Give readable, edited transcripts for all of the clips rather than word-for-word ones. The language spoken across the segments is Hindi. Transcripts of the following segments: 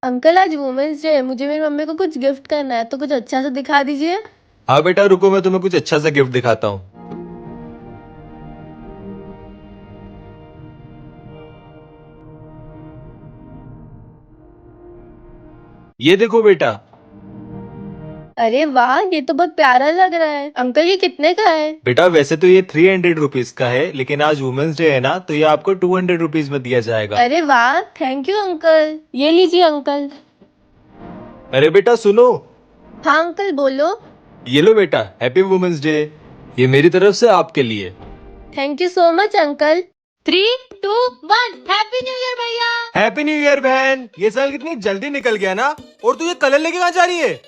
अंकल आज वुमेन्स डे है, मुझे मेरी मम्मी को कुछ गिफ्ट करना है तो कुछ अच्छा सा दिखा दीजिए। हाँ बेटा रुको, मैं तुम्हें कुछ अच्छा सा गिफ्ट दिखाता हूँ। ये देखो बेटा। अरे वाह, ये तो बहुत प्यारा लग रहा है। अंकल ये कितने का है? बेटा वैसे तो ये 300 रुपीज का है, लेकिन आज वुमेन्स डे है ना, तो ये आपको 200 रुपीज में दिया जाएगा। अरे वाह, थैंक यू अंकल। ये लीजिए अंकल। अरे बेटा सुनो। हाँ अंकल बोलो। ये लो बेटा, हैप्पी वुमेन्स डे। ये मेरी तरफ से आपके लिए। Thank you so much uncle. 3, 2, 1 happy new year भैया। हैप्पी न्यू ईयर बहन। ये साल कितनी जल्दी निकल गया ना। और तू ये कलर लेके कहाँ जा रही है?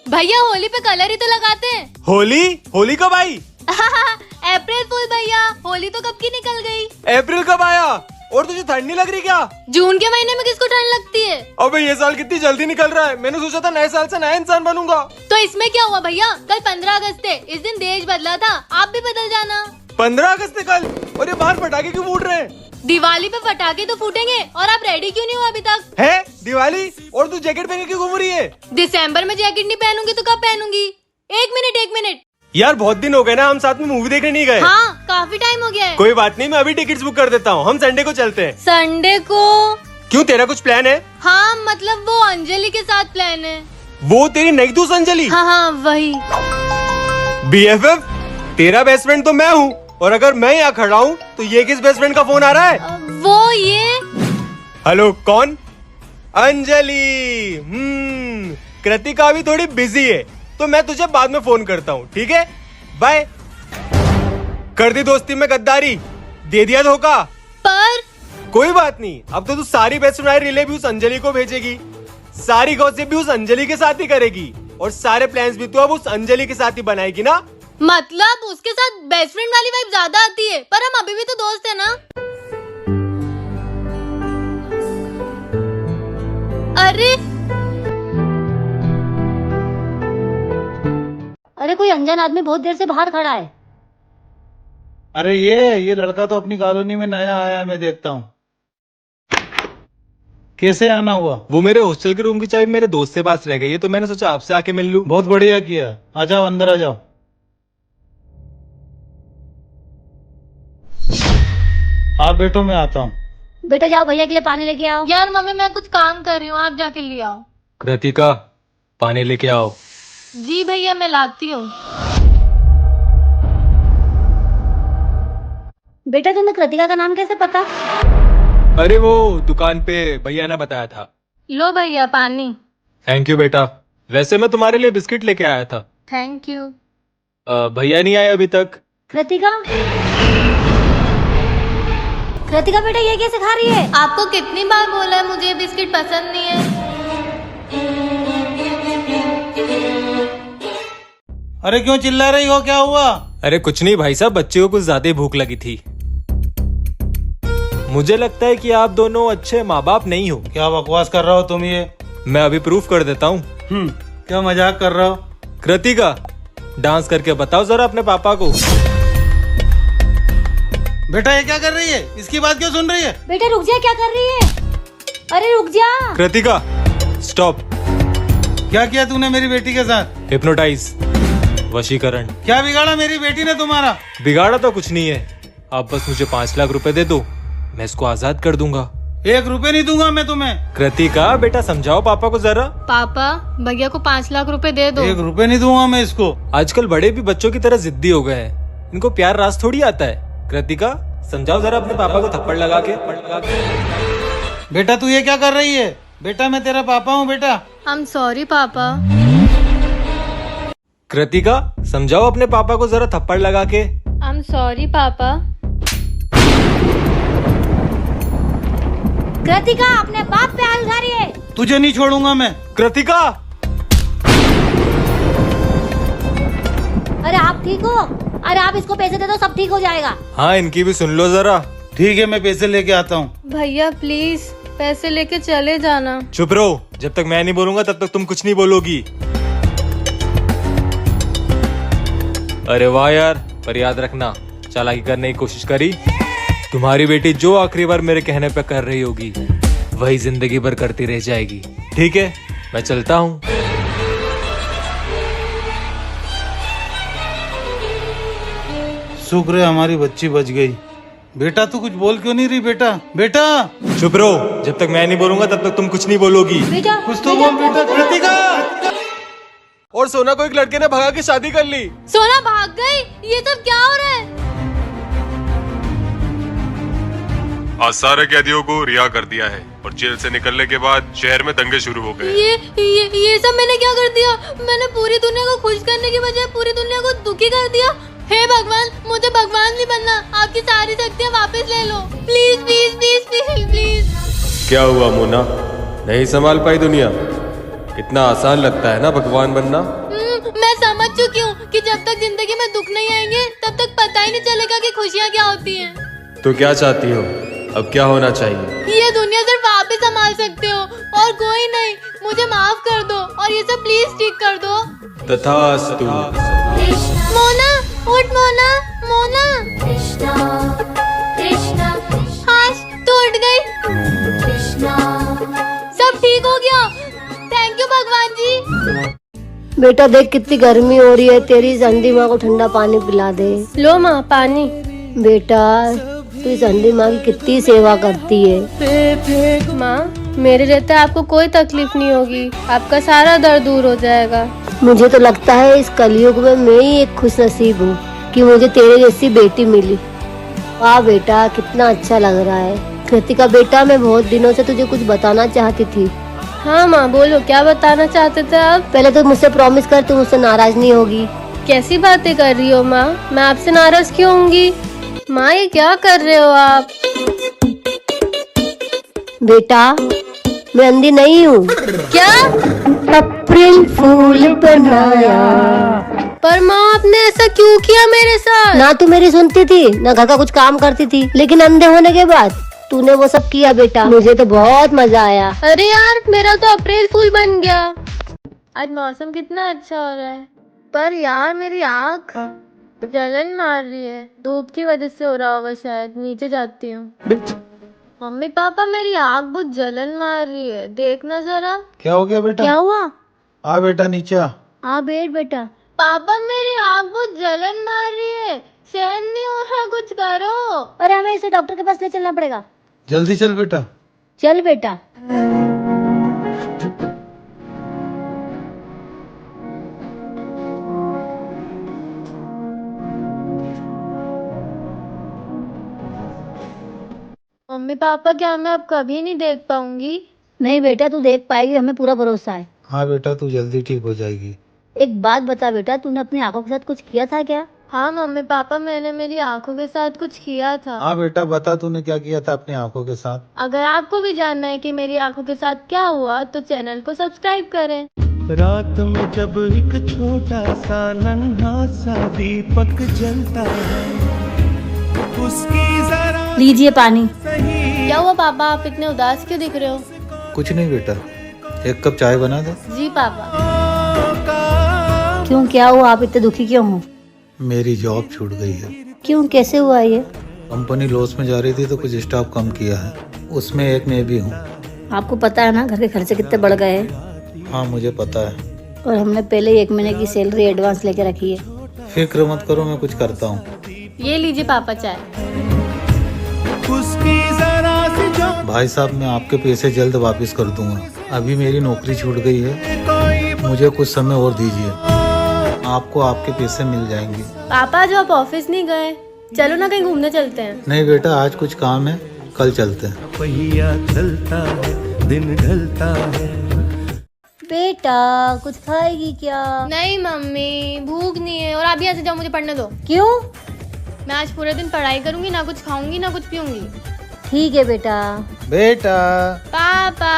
भैया होली पे कलर ही तो लगाते हैं। होली? होली कब आई? अप्रैल फूल भैया, होली तो कब की निकल गई। अप्रैल कब आया? और तुझे ठंड नहीं लग रही क्या? जून के महीने में किसको ठंड लगती है। अबे ये साल कितनी जल्दी निकल रहा है। मैंने सोचा था नए साल से नया इंसान बनूंगा। तो इसमें क्या हुआ भैया, कल 15 अगस्त है, इस दिन देश बदला था, आप भी बदल जाना। 15 अगस्त है कल। और ये बाहर पटाखे क्यों फूट रहे हैं? दिवाली पे पटाखे तो फूटेंगे, और आप रेडी क्यों नहीं हो अभी तक? है दिवाली? और तू जैकेट पहन के क्यों घूम रही है? दिसंबर में जैकेट नहीं पहनूंगी तो कब पहनूंगी? एक मिनट। यार बहुत दिन हो गए ना, हम साथ में मूवी देखने नहीं गए। हाँ काफी टाइम हो गया है। कोई बात नहीं, मैं अभी टिकट्स बुक कर देता हूँ। हम संडे को चलते हैं। संडे को? क्यों, तेरा कुछ प्लान है? हाँ मतलब वो अंजलि के साथ प्लान है। वो तेरी नई दोस्त अंजलि? हाँ वही। BFF? तेरा बेस्ट फ्रेंड तो मैं हूँ, और अगर मैं यहाँ खड़ा हूँ तो ये किस बेस्ट फ्रेंड का फोन आ रहा है? वो ये। हेलो कौन? अंजलि। कृतिका भी थोड़ी बिजी है, तो मैं तुझे बाद में फोन करता हूँ, ठीक है? बाय। कर दी दोस्ती में गद्दारी, दे दिया धोखा। पर कोई बात नहीं, अब तो तू सारी बेस्ट फ्रेंड रिले भी उस अंजलि को भेजेगी, सारी गॉसिप भी उस अंजलि के साथ ही करेगी, और सारे प्लान्स भी तू अब उस अंजलि के साथ ही बनाएगी ना। मतलब उसके साथ बेस्ट फ्रेंड वाली वाइब ज्यादा आती है, पर हम अभी भी तो दोस्त है ना। अरे कोई अनजान आदमी बहुत देर से बाहर खड़ा है। अरे ये लड़का तो अपनी कॉलोनी में नया आया है, मैं देखता हूँ। कैसे आना हुआ? वो मेरे हॉस्टल के रूम की चाबी मेरे दोस्त के पास रह गई है, तो मैंने सोचा आपसे आके मिल लूं। बहुत बढ़िया किया। आ जाओ, अंदर आ जाओ। आप बैठो, मैं आता हूँ। बेटा जाओ भैया के लिए पानी लेके आओ। यार मम्मी मैं कुछ काम कर रही हूँ, आप जाके ले आओ। कृतिका पानी लेके आओ। जी भैया मैं लाती हूँ। बेटा तुम्हें कृतिका का नाम कैसे पता? अरे वो दुकान पे भैया ने बताया था। लो भैया पानी। थैंक यू बेटा। वैसे मैं तुम्हारे लिए बिस्किट लेके आया था। Thank you. भैया नहीं आए अभी तक। कृतिका कृतिका बेटा ये कैसे खा रही है? आपको कितनी बार बोला है मुझे बिस्किट पसंद नहीं है। अरे क्यों चिल्ला रही हो, क्या हुआ? अरे कुछ नहीं भाई साहब, बच्चे को कुछ ज्यादा भूख लगी थी। मुझे लगता है कि आप दोनों अच्छे माँ बाप नहीं हो। क्या बकवास कर रहा हो तुम ये? मैं अभी प्रूफ कर देता हूँ। क्या मजाक कर रहा हो? कृतिका डांस करके बताओ जरा अपने पापा को। बेटा ये क्या कर रही है? इसकी बात क्यों सुन रही है? बेटा रुक जा, क्या कर रही है? अरे रुक जा। कृतिका स्टॉप। क्या किया तूने मेरी बेटी के साथ? हिप्नोटाइज, वशीकरण। क्या बिगाड़ा मेरी बेटी ने तुम्हारा? बिगाड़ा तो कुछ नहीं है, आप बस मुझे 5 लाख रुपए दे दो, मैं इसको आजाद कर दूंगा। 1 रुपए नहीं दूंगा मैं तुम्हें। कृतिका बेटा समझाओ पापा को जरा। पापा भैया को 5 लाख रुपए दे दो। 1 रुपए नहीं दूंगा मैं इसको। आजकल बड़े भी बच्चों की तरह जिद्दी हो गए हैं, इनको प्यार रास थोड़ी आता है। कृतिका समझाओ जरा अपने पापा को थप्पड़ लगा के। बेटा तू ये क्या कर रही है? बेटा मैं तेरा पापा हूँ बेटा। आई एम सॉरी पापा। कृतिका समझाओ अपने पापा को जरा थप्पड़ लगा के। आई एम सॉरी पापा। कृतिका अपने बाप पे हाथ उठा रही है। तुझे नहीं छोड़ूंगा मैं। कृतिका अरे आप ठीक हो? अरे आप इसको पैसे दे दो, सब ठीक हो जाएगा। हाँ इनकी भी सुन लो जरा। ठीक है मैं पैसे लेके आता हूँ। भैया प्लीज पैसे लेके चले जाना। चुप रहो, जब तक मैं नहीं बोलूंगा तब तक तुम कुछ नहीं बोलोगी। अरे वाह यार, पर याद रखना चालाकी करने की कोशिश करी, तुम्हारी बेटी जो आखिरी बार मेरे कहने पे कर रही होगी वही जिंदगी भर करती रह जाएगी। ठीक है, मैं चलता हूँ। शुक्र है हमारी बच्ची बच गई। बेटा तू कुछ बोल क्यों नहीं रही बेटा? बेटा चुप रहो, जब तक मैं नहीं बोलूंगा तब तक तुम कुछ नहीं बोलोगी। बेटा कुछ तो बोल बेटा। कृतिका! और सोना को एक लड़के ने भगा के शादी कर ली। सोना भाग गई? ये सब क्या हो रहा है? आज सारे कैदियों को रिहा कर दिया है और जेल से निकलने के बाद शहर में दंगे शुरू हो गए। ये सब मैंने क्या कर दिया? मैंने पूरी दुनिया को खुश करने की बजाय पूरी दुनिया को दुखी कर दिया। हे भगवान, मुझे भगवान नहीं बनना, आपकी सारी शक्तियाँ वापस ले लो, please please please please please. क्या हुआ मोना, नहीं संभाल पाई दुनिया? कितना आसान लगता है ना भगवान बनना। मैं समझ चुकी हूँ कि जब तक जिंदगी में दुख नहीं आएंगे तब तक पता ही नहीं चलेगा कि खुशियाँ क्या होती हैं। तो क्या चाहती हो, अब क्या होना चाहिए? ये दुनिया सिर्फ आप ही संभाल सकते हो और कोई नहीं। मुझे माफ कर दो और ये सब प्लीज ठीक कर दो। तथास्तु। मोना उठ, मोना मोना। हाँ, टूट गई। सब ठीक हो गया, थैंक यू भगवान जी। बेटा देख कितनी गर्मी हो रही है, तेरी संधी माँ को ठंडा पानी पिला दे। लो माँ पानी। बेटा तू संधी माँ की कितनी सेवा करती है। माँ मेरे रहते आपको कोई तकलीफ नहीं होगी, आपका सारा दर्द दूर हो जाएगा। मुझे तो लगता है इस कलयुग में मैं ही एक खुश नसीब हूँ कि मुझे तेरे जैसी बेटी मिली। वाह बेटा कितना अच्छा लग रहा है। कृतिका बेटा मैं बहुत दिनों से तुझे कुछ बताना चाहती थी। हाँ माँ बोलो, क्या बताना चाहते थे आप? पहले तो मुझसे प्रॉमिस कर तू मुझसे नाराज नहीं होगी। कैसी बातें कर रही हो माँ, मैं आपसे नाराज क्यों होंगी? माँ ये क्या कर रहे हो आप? बेटा मैं अंधी नहीं हूँ। क्या? अप्रैल फूल बनाया। पर माँ आपने ऐसा क्यों किया मेरे साथ? ना तू मेरी सुनती थी ना घर का कुछ काम करती थी, लेकिन अंधे होने के बाद तूने वो सब किया बेटा। मुझे तो बहुत मजा आया। अरे यार मेरा तो अप्रैल फूल बन गया। आज मौसम कितना अच्छा हो रहा है, पर यार मेरी आँख जलन मार रही है। धूप की वजह से हो रहा होगा शायद, नीचे जाती हूँ। मम्मी पापा मेरी आँख बहुत जलन मार रही है, देखना जरा। क्या हो गया बेटा? क्या हुआ? आ बेटा नीचे आ। हाँ बैठ बेटा। पापा मेरी आँख बहुत जलन मार रही है, सहन नहीं हो रहा, कुछ करो। अरे हमें इसे डॉक्टर के पास ले चलना पड़ेगा। जल्दी चल बेटा। चल बेटा। मम्मी पापा क्या मैं अब कभी नहीं देख पाऊंगी? नहीं बेटा तू देख पाएगी, हमें पूरा भरोसा है। हाँ बेटा तू जल्दी ठीक हो जाएगी। एक बात बता बेटा, तूने अपनी आंखों के साथ कुछ किया था क्या? हाँ मम्मी पापा मैंने मेरी आंखों के साथ कुछ किया था। हाँ बेटा बता तूने क्या किया था अपनी आंखों के साथ? अगर आपको भी जानना है कि मेरी आंखों के साथ क्या हुआ तो चैनल को सब्सक्राइब करें। रात में जब एक छोटा सा नन्हा सा दीपक जलता है, उसकी जरा लीजिए पानी। क्या हुआ पापा, आप इतने उदास क्यों दिख रहे हो? कुछ नहीं बेटा, एक कप चाय बना दे। जी पापा। क्यों क्या हुआ, आप इतने दुखी क्यों हो? मेरी जॉब छूट गई है। क्यों, कैसे हुआ ये? कंपनी लॉस में जा रही थी तो कुछ स्टाफ कम किया है, उसमें एक मैं भी हूँ। आपको पता है ना घर के खर्चे कितने बढ़ गए हैं। हाँ मुझे पता है। और हमने पहले ही 1 महीने की सैलरी एडवांस लेके रखी है। फिक्र मत करो, मैं कुछ करता हूँ। ये लीजिए पापा चाय। उसकी जरा सी जो भाई साहब मैं आपके पैसे जल्द वापस कर दूंगा। अभी मेरी नौकरी छूट गई है, कोई मुझे कुछ समय और दीजिए, आपको आपके पैसे मिल जाएंगे। पापा जो आप ऑफिस नहीं गए, चलो ना कहीं घूमने चलते हैं। नहीं बेटा आज कुछ काम है, कल चलते हैं। पहिया चलता है, दिन ढलता है। बेटा कुछ खाएगी क्या? नहीं मम्मी भूख नहीं है, और आप यहाँ से जाओ, मुझे पढ़ने दो। क्यों? मैं आज पूरे दिन पढ़ाई करूंगी, ना कुछ खाऊंगी ना कुछ पीऊंगी। ठीक है बेटा। बेटा पापा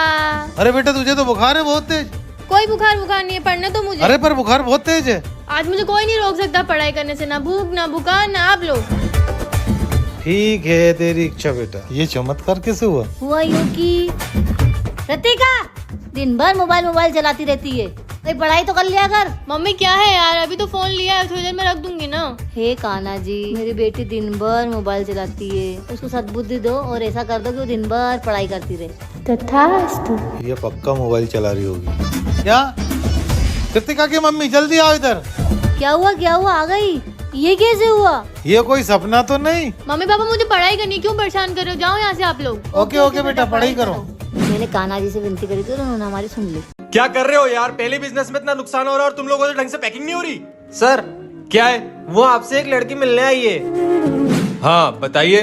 अरे बेटा तुझे तो बुखार है बहुत तेज। कोई बुखार नहीं है, पढ़ने तो मुझे। अरे पर बुखार बहुत तेज है। आज मुझे कोई नहीं रोक सकता पढ़ाई करने से, ना भूख ना बुखार ना आप लोग। ठीक है तेरी इच्छा बेटा। ये चमत्कार कैसे हुआ? हुआ यूं कि रतिका दिन भर मोबाइल चलाती रहती है, कोई पढ़ाई तो कर लिया कर। मम्मी क्या है यार, अभी तो फोन लिया है, थोड़ी देर में रख दूंगी ना। हे कान्हा जी, मेरी बेटी दिन भर मोबाइल चलाती है, उसको सद्बुद्धि दो और ऐसा कर दो कि वो दिन भर पढ़ाई करती रहे। तथास्तु। ये पक्का मोबाइल चला रही होगी। क्या कृतिका की मम्मी, जल्दी आओ इधर। क्या हुआ आ गई? ये कैसे हुआ? ये कोई सपना तो नहीं? मम्मी पापा मुझे पढ़ाई करनी, क्यों परेशान कर रहे हो? जाओ यहाँ से आप लोग। ओके बेटा, पढ़ाई करो। मैंने कान्हा जी से विनती करी थी, उन्होंने हमारी सुन ली। क्या कर रहे हो यार? पहले बिजनेस में इतना नुकसान हो रहा है और तुम लोगों से ढंग से पैकिंग नहीं हो रही। सर क्या है? वो आपसे एक लड़की मिलने आई है। हाँ बताइए।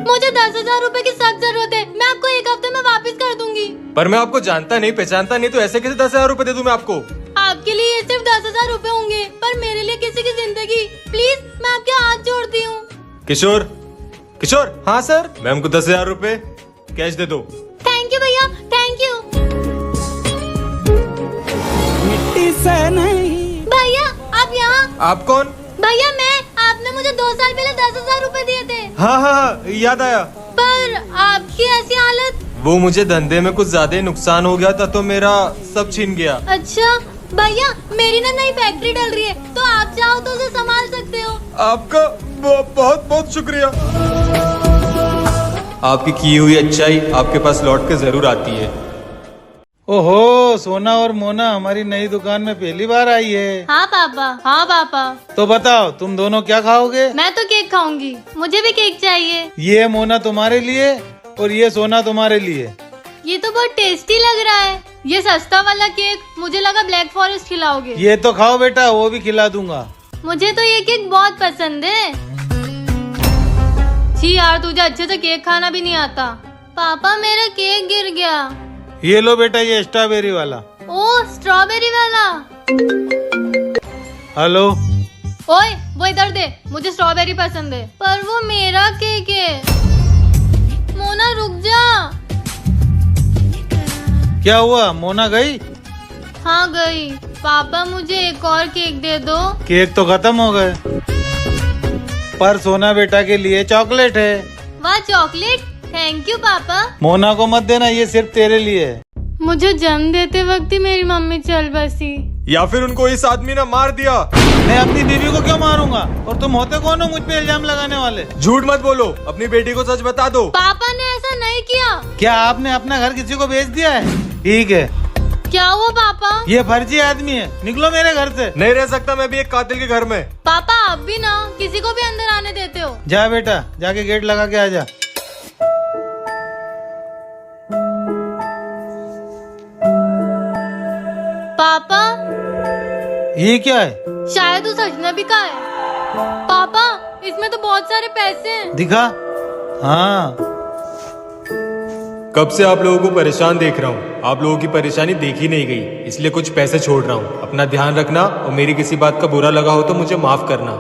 मुझे 10,000 रुपए की सख्त जरूरत है, मैं आपको 1 हफ्ते में वापस कर दूंगी। पर मैं आपको जानता नहीं पहचानता नहीं, तो ऐसे कैसे 10,000 रुपए दे दूं मैं आपको? आपके लिए ये सिर्फ 10,000 रुपए होंगे, पर मेरे लिए किसी की जिंदगी। प्लीज मैं आपके हाथ जोड़ती हूँ। किशोर हाँ सर, मैं हमको 10,000 रुपए कैश दे दो। थैंक यू भैया, थैंक यू। भैया आप यहाँ? आप कौन? भैया मैं, आपने मुझे 2 साल पहले 10,000 रुपए दिए थे। हाँ याद आया। पर आपकी ऐसी हालत? वो मुझे धंधे में कुछ ज्यादा ही नुकसान हो गया था, तो मेरा सब छीन गया। अच्छा भैया, मेरी ना नई फैक्ट्री डल रही है, तो आप चाहो तो उसे संभाल सकते हो। आपका बहुत बहुत शुक्रिया। आपकी की हुई अच्छाई आपके पास लौट के जरूर आती है। ओहो, सोना और मोना हमारी नई दुकान में पहली बार आई है। हाँ पापा। तो बताओ तुम दोनों क्या खाओगे? मैं तो केक खाऊंगी, मुझे भी केक चाहिए। ये मोना तुम्हारे लिए और ये सोना तुम्हारे लिए। ये तो बहुत टेस्टी लग रहा है। ये सस्ता वाला केक, मुझे लगा ब्लैक फॉरेस्ट खिलाओगे। ये तो खाओ बेटा, वो भी खिला दूंगा। मुझे तो ये केक बहुत पसंद है। छी यार, तुझे अच्छे से केक खाना भी नहीं आता। पापा मेरा केक गिर गया। ये लो बेटा, ये स्ट्रॉबेरी वाला। ओ स्ट्रॉबेरी वाला। हेलो, ओए वो इधर दे, मुझे स्ट्रॉबेरी पसंद है। पर वो मेरा केक है। मोना रुक जा। क्या हुआ? मोना गई? हाँ गई। पापा मुझे एक और केक दे दो। केक तो खत्म हो गए, पर सोना बेटा के लिए चॉकलेट है। वाह चॉकलेट, थैंक यू पापा। मोना को मत देना, ये सिर्फ तेरे लिए है। मुझे जन्म देते वक्त ही मेरी मम्मी चल बसी। या फिर उनको इस आदमी ने मार दिया। मैं अपनी बीवी को क्यों मारूंगा? और तुम होते कौन हो मुझ पे इल्जाम लगाने वाले? झूठ मत बोलो, अपनी बेटी को सच बता दो। पापा ने ऐसा नहीं किया। क्या आपने अपना घर किसी को बेच दिया है? ठीक है। क्या हुआ पापा? ये फर्जी आदमी है, निकलो मेरे घर से। नहीं रह सकता मैं भी एक कातिल के घर में। पापा आप भी ना किसी को भी अंदर आने देते हो। जा बेटा, जाके गेट लगा के आ जा। पापा ये क्या है? शायद उस अजनबी का है। पापा इसमें तो बहुत सारे पैसे हैं। दिखा? हाँ। कब से आप लोगों को परेशान देख रहा हूँ, आप लोगों की परेशानी देखी नहीं गई, इसलिए कुछ पैसे छोड़ रहा हूँ। अपना ध्यान रखना और मेरी किसी बात का बुरा लगा हो तो मुझे माफ करना।